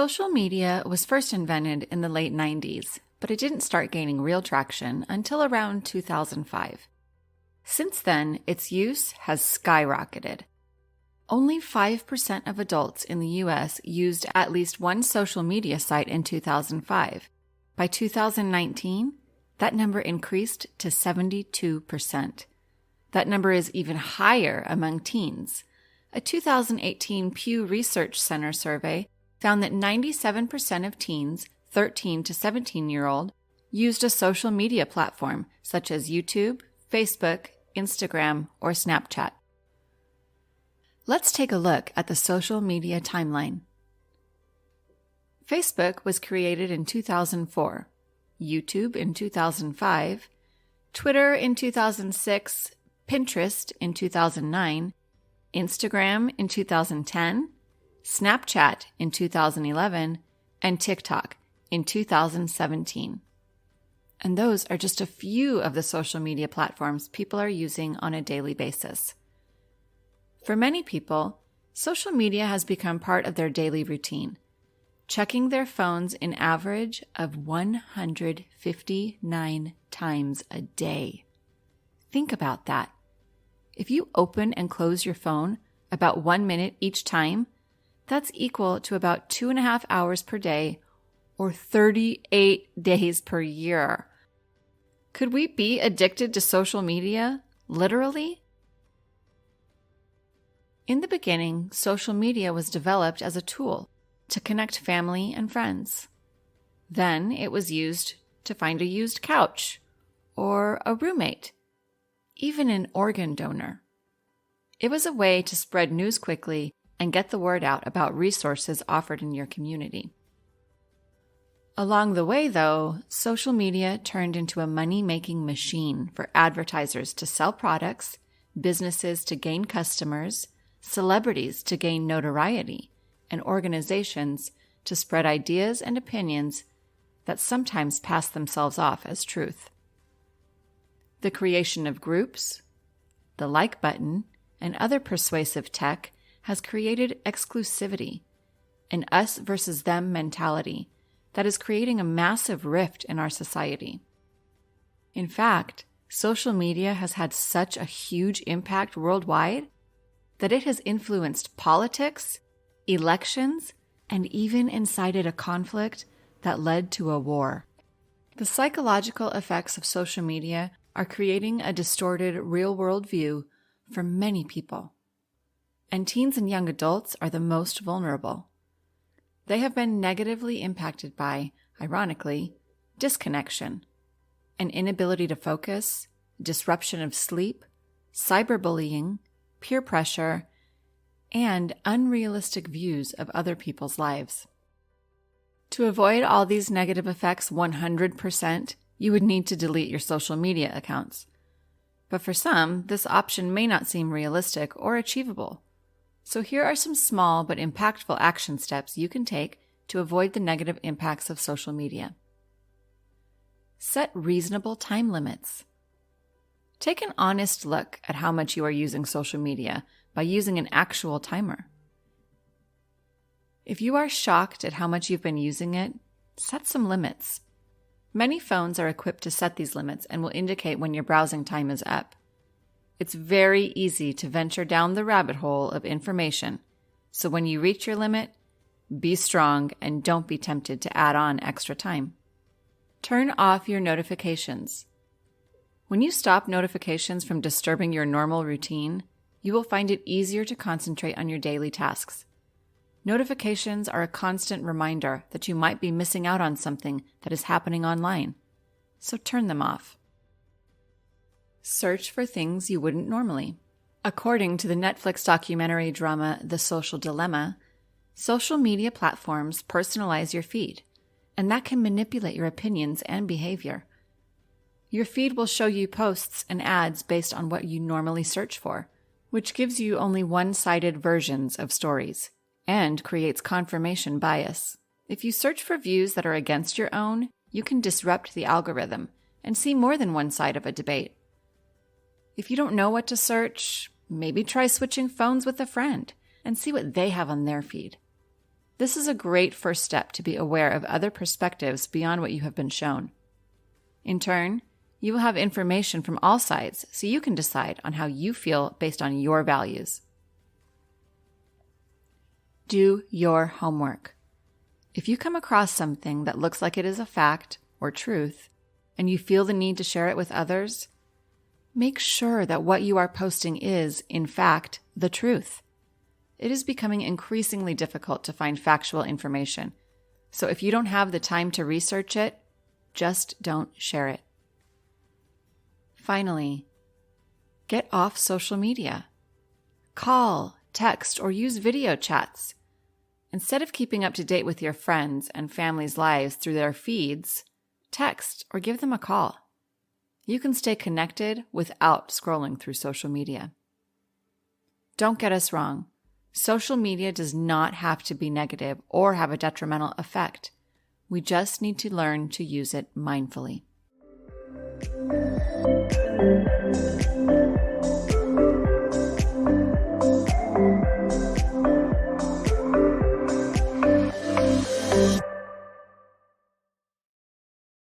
Social media was first invented in the late 90s, but it didn't start gaining real traction until around 2005. Since then, its use has skyrocketed. Only 5% of adults in the U.S. used at least one social media site in 2005. By 2019, that number increased to 72%. That number is even higher among teens. A 2018 Pew Research Center survey found that 97% of teens 13 to 17-year-old used a social media platform such as YouTube, Facebook, Instagram, or Snapchat. Let's take a look at the social media timeline. Facebook was created in 2004, YouTube in 2005, Twitter in 2006, Pinterest in 2009, Instagram in 2010, Snapchat in 2011, and TikTok in 2017. And those are just a few of the social media platforms people are using on a daily basis. For many people, social media has become part of their daily routine, checking their phones an average of 159 times a day. Think about that. If you open and close your phone about 1 minute each time, that's equal to about 2.5 hours per day or 38 days per year. Could we be addicted to social media, literally? In the beginning, social media was developed as a tool to connect family and friends. Then it was used to find a used couch or a roommate, even an organ donor. It was a way to spread news quickly and get the word out about resources offered in your community. Along the way, though, social media turned into a money-making machine for advertisers to sell products, businesses to gain customers, celebrities to gain notoriety, and organizations to spread ideas and opinions that sometimes pass themselves off as truth. The creation of groups, the like button, and other persuasive tech has created exclusivity, an us versus them mentality that is creating a massive rift in our society. In fact, social media has had such a huge impact worldwide that it has influenced politics, elections, and even incited a conflict that led to a war. The psychological effects of social media are creating a distorted real-world view for many people. And teens and young adults are the most vulnerable. They have been negatively impacted by, ironically, disconnection, an inability to focus, disruption of sleep, cyberbullying, peer pressure, and unrealistic views of other people's lives. To avoid all these negative effects 100%, you would need to delete your social media accounts. But for some, this option may not seem realistic or achievable. So here are some small but impactful action steps you can take to avoid the negative impacts of social media. Set reasonable time limits. Take an honest look at how much you are using social media by using an actual timer. If you are shocked at how much you've been using it, set some limits. Many phones are equipped to set these limits and will indicate when your browsing time is up. It's very easy to venture down the rabbit hole of information, so when you reach your limit, be strong and don't be tempted to add on extra time. Turn off your notifications. When you stop notifications from disturbing your normal routine, you will find it easier to concentrate on your daily tasks. Notifications are a constant reminder that you might be missing out on something that is happening online, so turn them off. Search for things you wouldn't normally. According to the Netflix documentary drama The Social Dilemma, social media platforms personalize your feed, and that can manipulate your opinions and behavior. Your feed will show you posts and ads based on what you normally search for, which gives you only one-sided versions of stories and creates confirmation bias. If you search for views that are against your own, you can disrupt the algorithm and see more than one side of a debate. If you don't know what to search, maybe try switching phones with a friend and see what they have on their feed. This is a great first step to be aware of other perspectives beyond what you have been shown. In turn, you will have information from all sides so you can decide on how you feel based on your values. Do your homework. If you come across something that looks like it is a fact or truth, and you feel the need to share it with others, make sure that what you are posting is, in fact, the truth. It is becoming increasingly difficult to find factual information, so if you don't have the time to research it, just don't share it. Finally, get off social media. Call, text, or use video chats. Instead of keeping up to date with your friends and family's lives through their feeds, text or give them a call. You can stay connected without scrolling through social media. Don't get us wrong. Social media does not have to be negative or have a detrimental effect. We just need to learn to use it mindfully.